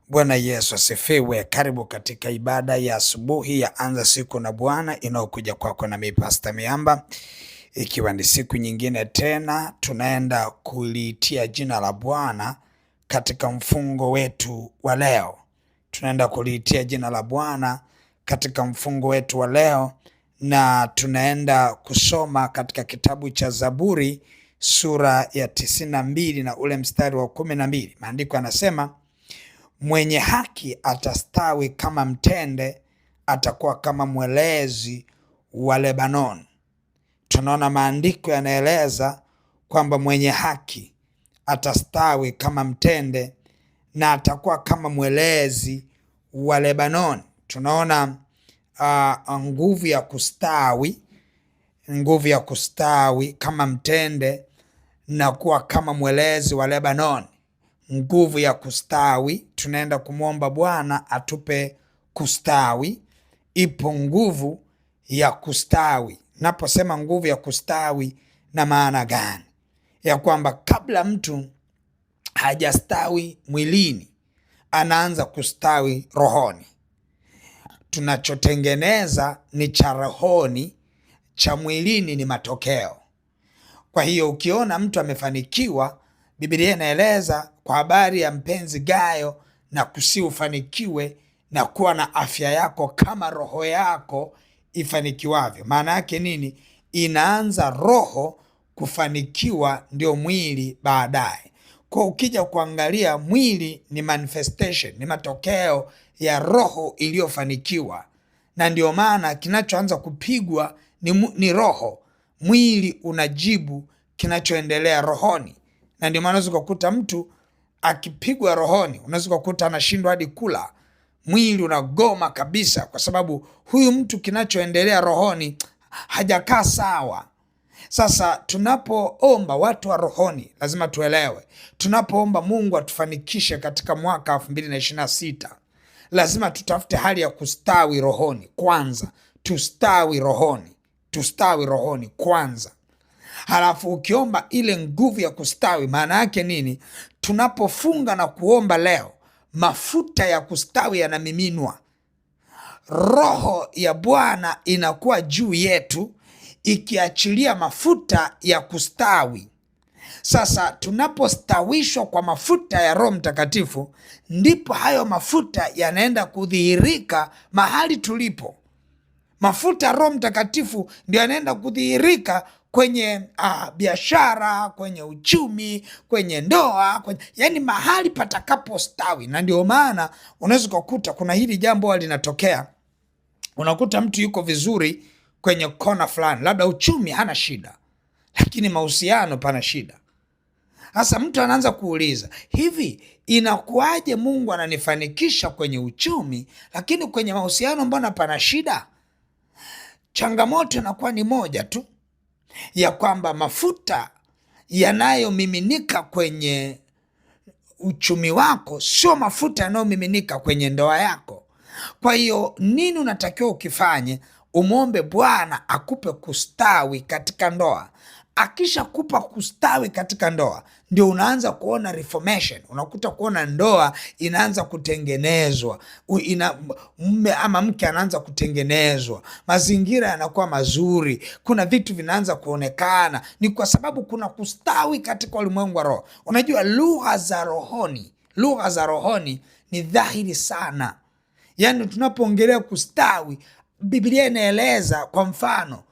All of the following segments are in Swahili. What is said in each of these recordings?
Bwana Yesu asifiwe. Karibu katika ibada ya asubuhi ya Anza Siku na Bwana inayokuja kwako na mimi Pastor Miamba. Ikiwa ni siku nyingine tena, tunaenda kuliitia jina la Bwana katika mfungo wetu wa leo. Tunaenda kuliitia jina la Bwana katika mfungo wetu wa leo, na tunaenda kusoma katika kitabu cha Zaburi sura ya 92 na ule mstari wa 12. Maandiko yanasema, mwenye haki atastawi kama mtende, atakuwa kama mwelezi wa Lebanon. Tunaona maandiko yanaeleza kwamba mwenye haki atastawi kama mtende na atakuwa kama mwelezi wa Lebanon. Tunaona nguvu ya kustawi kama mtende na kuwa kama mwelezi wa Lebanon. Nguvu ya kustawi, tunaenda kumwomba Bwana atupe kustawi. Ipo nguvu ya kustawi. Naposema nguvu ya kustawi, na maana gani? Ya kwamba kabla mtu hajastawi mwilini, anaanza kustawi rohoni. Tunachotengeneza ni cha rohoni, cha mwilini ni matokeo. Kwa hiyo ukiona mtu amefanikiwa, Biblia inaeleza kwa habari ya mpenzi Gayo, na ufanikiwe na kuwa na afya yako kama roho yako ifanikiwavyo. Maana yake nini? Inaanza roho kufanikiwa, ndio mwili baadaye. Kwa ukija kuangalia, mwili ni manifestation, ni matokeo ya roho iliyofanikiwa, na ndio maana kinachoanza kupigwa ni roho. Mwili unajibu kinachoendelea rohoni, na ndio maana unaweza kukuta mtu akipigwa rohoni, unaweza kukuta anashindwa hadi kula. Mwili unagoma kabisa, kwa sababu huyu mtu kinachoendelea rohoni hajakaa sawa. Sasa tunapoomba watu wa rohoni, lazima tuelewe, tunapoomba Mungu atufanikishe katika mwaka 2026, lazima tutafute hali ya kustawi rohoni kwanza. Tustawi rohoni kwanza. Halafu ukiomba ile nguvu ya kustawi, maana yake nini? Tunapofunga na kuomba leo, mafuta ya kustawi yanamiminwa. Roho ya Bwana inakuwa juu yetu, ikiachilia mafuta ya kustawi. Sasa tunapostawishwa kwa mafuta ya Roho Mtakatifu, ndipo hayo mafuta yanaenda kudhihirika mahali tulipo. Mafuta ya Roho Mtakatifu ndio yanaenda kudhihirika kwenye biashara, kwenye uchumi, kwenye ndoa, yani mahali patakapostawi. Na ndio maana unaweza kukuta kuna hili jambo linatokea. Unakuta mtu yuko vizuri kwenye kona fulani, labda uchumi hana shida, lakini mahusiano pana shida. Sasa mtu anaanza kuuliza, hivi inakuwaje Mungu ananifanikisha kwenye uchumi, lakini kwenye mahusiano mbona pana shida? Changamoto inakuwa ni moja tu, ya kwamba mafuta yanayomiminika kwenye uchumi wako sio mafuta yanayomiminika kwenye ndoa yako. Kwa hiyo nini unatakiwa ukifanye? Umwombe Bwana akupe kustawi katika ndoa. Akisha kupa kustawi katika ndoa, ndio unaanza kuona reformation. Unakuta kuona ndoa inaanza kutengenezwa, mume ama mke anaanza kutengenezwa, mazingira yanakuwa mazuri, kuna vitu vinaanza kuonekana. Ni kwa sababu kuna kustawi katika ulimwengu wa roho. Unajua lugha za rohoni ni dhahiri sana. Yani tunapoongelea kustawi, Biblia inaeleza kwa mfano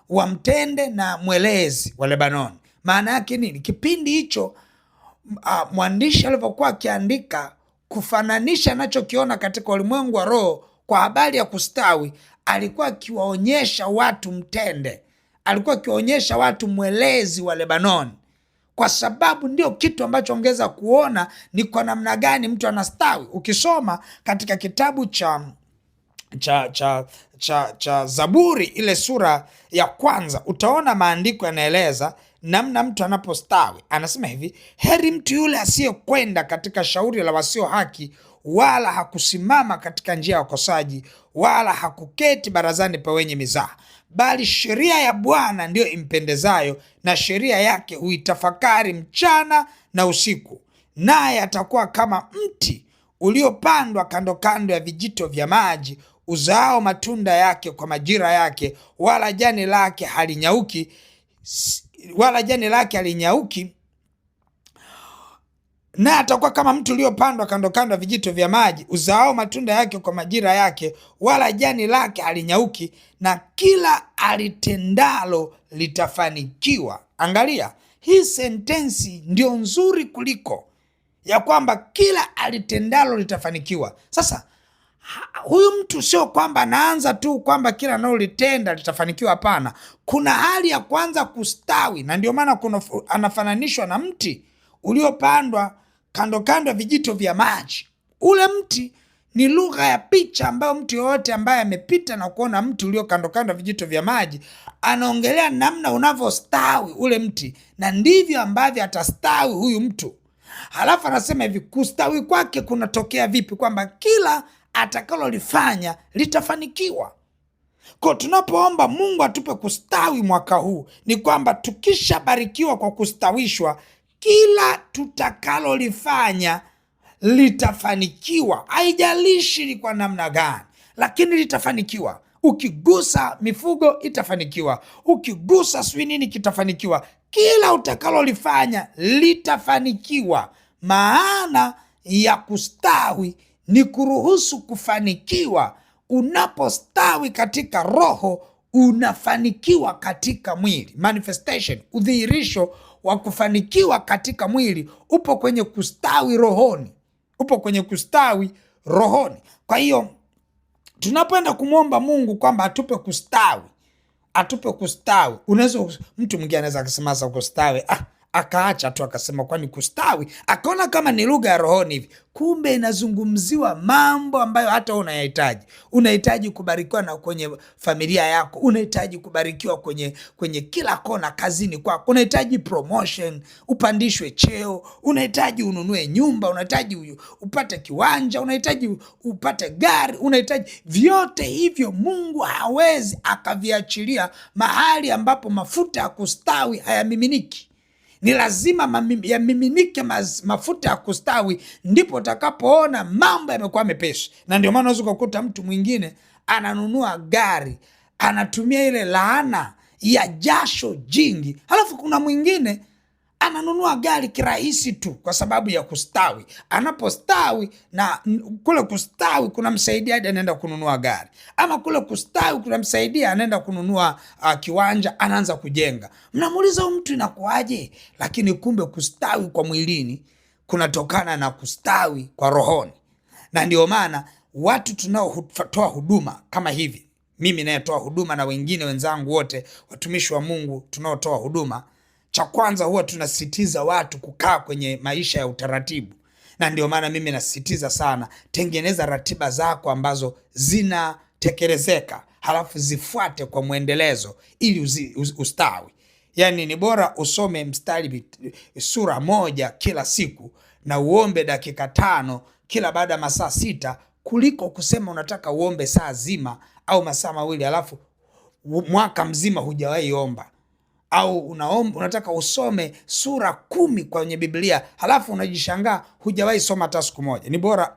wa mtende na mwelezi wa Lebanon. Maana yake nini? Kipindi hicho mwandishi alivyokuwa akiandika, kufananisha anachokiona katika ulimwengu wa roho kwa habari ya kustawi, alikuwa akiwaonyesha watu mtende, alikuwa akiwaonyesha watu mwelezi wa Lebanon, kwa sababu ndio kitu ambacho ongeza kuona ni kwa namna gani mtu anastawi. Ukisoma katika kitabu cha Zaburi ile sura ya 1, utaona maandiko yanaeleza namna mtu anapostawi. Anasema hivi, heri mtu yule asiyekwenda katika shauri la wasio haki, wala hakusimama katika njia ya wakosaji, wala hakuketi barazani pa wenye mizaha, bali sheria ya Bwana ndiyo impendezayo, na sheria yake huitafakari mchana na usiku. Naye atakuwa kama mti uliopandwa kando kando ya vijito vya maji, uzao matunda yake kwa majira yake, wala jani lake halinyauki, na atakuwa kama mtu uliopandwa kando kando ya vijito vya maji, uzao matunda yake kwa majira yake, wala jani lake halinyauki, na kila alitendalo litafanikiwa. Angalia, hii sentensi ndio nzuri kuliko ya kwamba kila alitendalo litafanikiwa. Sasa huyu mtu sio kwamba anaanza tu kwamba kila analolitenda litafanikiwa. Hapana, kuna hali ya kwanza kustawi, na ndio maana anafananishwa na mti uliopandwa kando kando ya vijito vya maji. Ule mti ni lugha ya picha ambayo mtu yoyote ambaye amepita na kuona mti ulio kando kando ya vijito vya maji anaongelea namna unavyostawi ule mti, na ndivyo ambavyo atastawi huyu mtu. Halafu anasema hivi, kustawi kwake kunatokea vipi? Kwamba kila atakalolifanya litafanikiwa. Kwa tunapoomba Mungu atupe kustawi mwaka huu, ni kwamba tukishabarikiwa kwa kustawishwa, kila tutakalolifanya litafanikiwa. Haijalishi ni kwa namna gani, lakini litafanikiwa. Ukigusa mifugo itafanikiwa, ukigusa sijui nini kitafanikiwa. Kila utakalolifanya litafanikiwa. Maana ya kustawi ni kuruhusu kufanikiwa. Unapostawi katika roho, unafanikiwa katika mwili. Manifestation, udhihirisho wa kufanikiwa katika mwili upo kwenye kustawi rohoni, Kwa hiyo tunapoenda kumwomba Mungu kwamba atupe kustawi, unaweza mtu mwingine anaweza akasema sasa kustawi akaacha tu akasema kwani kustawi, akaona kama ni lugha ya rohoni hivi. Kumbe inazungumziwa mambo ambayo hata unayahitaji. Unahitaji kubarikiwa na kwenye familia yako, unahitaji kubarikiwa kwenye kila kona, kazini kwako, unahitaji promotion, upandishwe cheo, unahitaji ununue nyumba, unahitaji upate kiwanja, unahitaji upate gari, unahitaji vyote hivyo. Mungu hawezi akaviachilia mahali ambapo mafuta ya kustawi hayamiminiki. Ni lazima yamiminike mafuta ya kustawi, ndipo utakapoona mambo yamekuwa mepesi. Na ndio maana unaweza kukuta mtu mwingine ananunua gari, anatumia ile laana ya jasho jingi, halafu kuna mwingine ananunua gari kirahisi tu kwa sababu ya kustawi. Anapostawi, na kule kustawi kunamsaidia hadi anaenda kununua gari, ama kule kustawi kunamsaidia anaenda kununua kiwanja, anaanza kujenga. Mnamuuliza mtu inakuaje? Lakini kumbe kustawi kwa mwilini kunatokana na kustawi kwa rohoni. Na ndio maana watu tunaotoa huduma kama hivi, mimi nayetoa huduma na wengine wenzangu wote watumishi wa Mungu tunaotoa huduma, cha kwanza huwa tunasisitiza watu kukaa kwenye maisha ya utaratibu. Na ndio maana mimi nasisitiza sana, tengeneza ratiba zako ambazo zinatekelezeka, halafu zifuate kwa mwendelezo ili ustawi. Yani ni bora usome sura 1 kila siku na uombe dakika 5 kila baada ya masaa 6, kuliko kusema unataka uombe saa zima au masaa 2 halafu mwaka mzima hujawahi omba. Au unataka usome sura 10 kwenye Biblia halafu unajishangaa hujawahi soma hata siku moja. Ni bora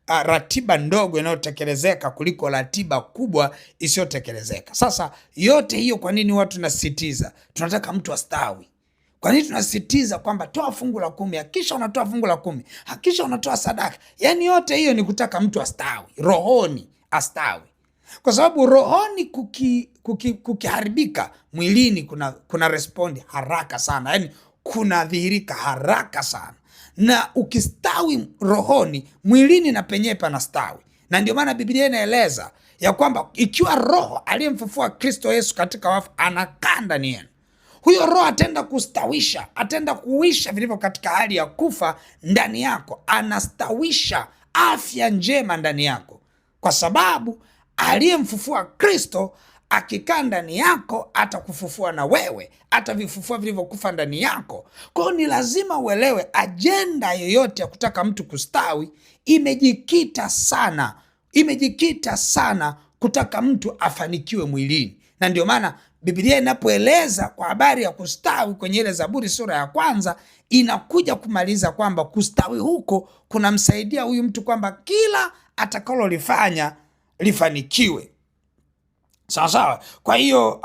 ratiba ndogo inayotekelezeka kuliko ratiba kubwa isiyotekelezeka. Sasa yote hiyo, kwa nini watu tunasisitiza tunataka mtu astawi? Kwa nini tunasisitiza kwamba toa fungu la 10, hakisha unatoa fungu la 10, hakisha unatoa sadaka? Yani yote hiyo ni kutaka mtu astawi, rohoni astawi. Kwa sababu rohoni kukiharibika, mwilini kuna respondi haraka sana, yani kuna dhihirika haraka sana. Na ukistawi rohoni, mwilini na penyewe panastawi. Na ndio maana Biblia inaeleza ya kwamba ikiwa Roho aliyemfufua Kristo Yesu katika wafu anakaa ndani yenu, huyo Roho atenda kustawisha, atenda kuisha vilivyo katika hali ya kufa ndani yako. Anastawisha afya njema ndani yako, kwa sababu aliyemfufua Kristo akikaa ndani yako atakufufua na wewe, atavifufua vilivyokufa ndani yako. Kwa hiyo ni lazima uelewe, ajenda yoyote ya kutaka mtu kustawi imejikita sana kutaka mtu afanikiwe mwilini. Na ndio maana Biblia inapoeleza kwa habari ya kustawi kwenye ile Zaburi sura ya 1 inakuja kumaliza kwamba kustawi huko kunamsaidia huyu mtu kwamba kila atakalolifanya lifanikiwe. Sawa sawa. Kwa hiyo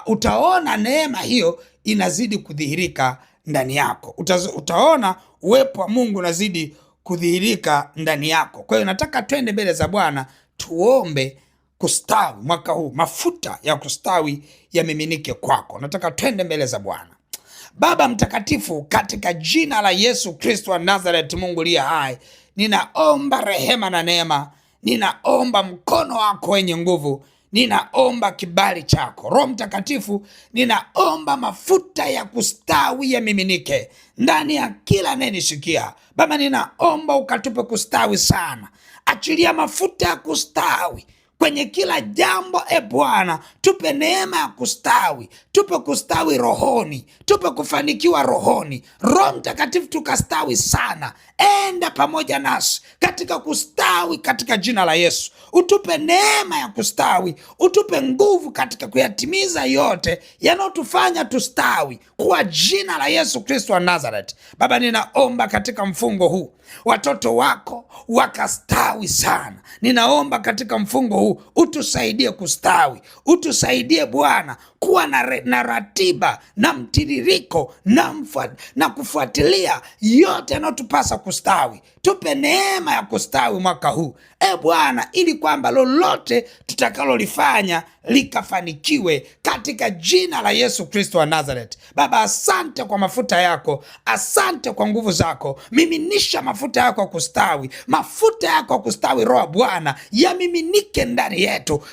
utaona neema hiyo inazidi kudhihirika ndani yako. Utaona uwepo wa Mungu unazidi kudhihirika ndani yako. Kwa hiyo nataka twende mbele za Bwana tuombe kustawi mwaka huu, mafuta ya kustawi yamiminike kwako. Nataka twende mbele za Bwana. Baba mtakatifu, katika jina la Yesu Kristo wa Nazareth, Mungu aliye hai, ninaomba rehema na neema, ninaomba mkono wako wenye nguvu, ninaomba kibali chako. Roho Mtakatifu, ninaomba mafuta ya kustawi yamiminike ndani ya kila anayenisikia. Baba, ninaomba ukatupe kustawi sana. Achilia mafuta ya kustawi kwenye kila jambo. Bwana, tupe neema ya kustawi, tupe kustawi rohoni, tupe kufanikiwa rohoni. Roho Mtakatifu, tukastawi sana. Enda pamoja nasi katika kustawi, katika jina la Yesu. Utupe neema ya kustawi, utupe nguvu katika kuyatimiza yote yanayotufanya tustawi, kwa jina la Yesu Kristo wa Nazareth. Baba, ninaomba katika mfungo huu watoto wako wakastawi sana. Ninaomba katika mfungo huu utusaidie kustawi, utusaidie Bwana kuwa na ratiba na mtiririko na kufuatilia yote yanayotupasa kustawi. Tupe neema ya kustawi mwaka huu, Bwana, ili kwamba lolote tutakalolifanya likafanikiwe katika jina la Yesu Kristo wa Nazareth. Baba, asante kwa mafuta yako, asante kwa nguvu zako. Miminisha mafuta yako ya kustawi, mafuta yako ya kustawi. Roho Bwana yamiminike ndani yetu.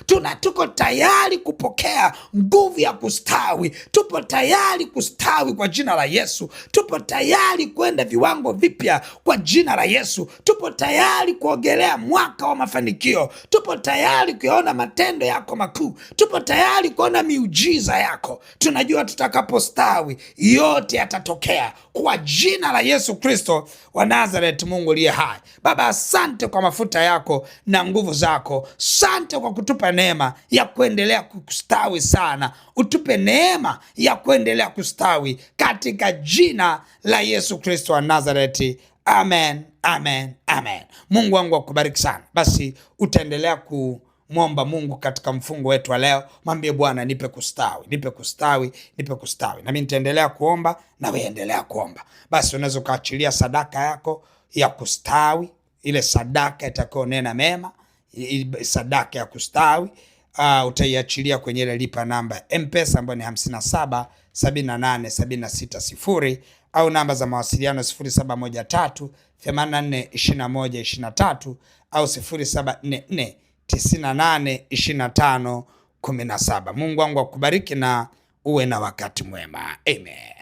Tuko tayari kupokea nguvu ya kustawi. Tupo tayari kustawi kwa jina la Yesu. Tupo tayari kwenda viwango vipya kwa jina la Yesu. Tupo tayari kuogelea mwaka wa mafanikio. Tupo tayari kuona matendo yako makuu. Tupo tayari kuona miujiza yako. Tunajua tutakapostawi yote yatatokea kwa jina la Yesu Kristo wa Nazareth, Mungu aliye hai. Baba, asante kwa mafuta yako na nguvu zako. Asante kwa kutupa neema ya kuendelea kustawi sana. Utupe neema ya kuendelea kustawi katika jina la Yesu Kristo wa Nazareth. Amen, amen, amen. Mungu wangu akubariki sana. Basi utaendelea kumwomba Mungu katika mfungo wetu wa leo. Mwambie Bwana, nipe kustawi, nipe kustawi, nipe kustawi. Na mimi nitaendelea kuomba na wewe endelea kuomba. Basi unaweza ukaachilia sadaka yako ya kustawi, ile sadaka itakayonena mema, sadaka ya kustawi. Utaiachilia kwenye ile lipa namba M-Pesa ambayo ni 577876 au namba za mawasiliano 0713842123 au 0744982517. Mungu wangu akubariki na uwe na wakati mwema. Amen.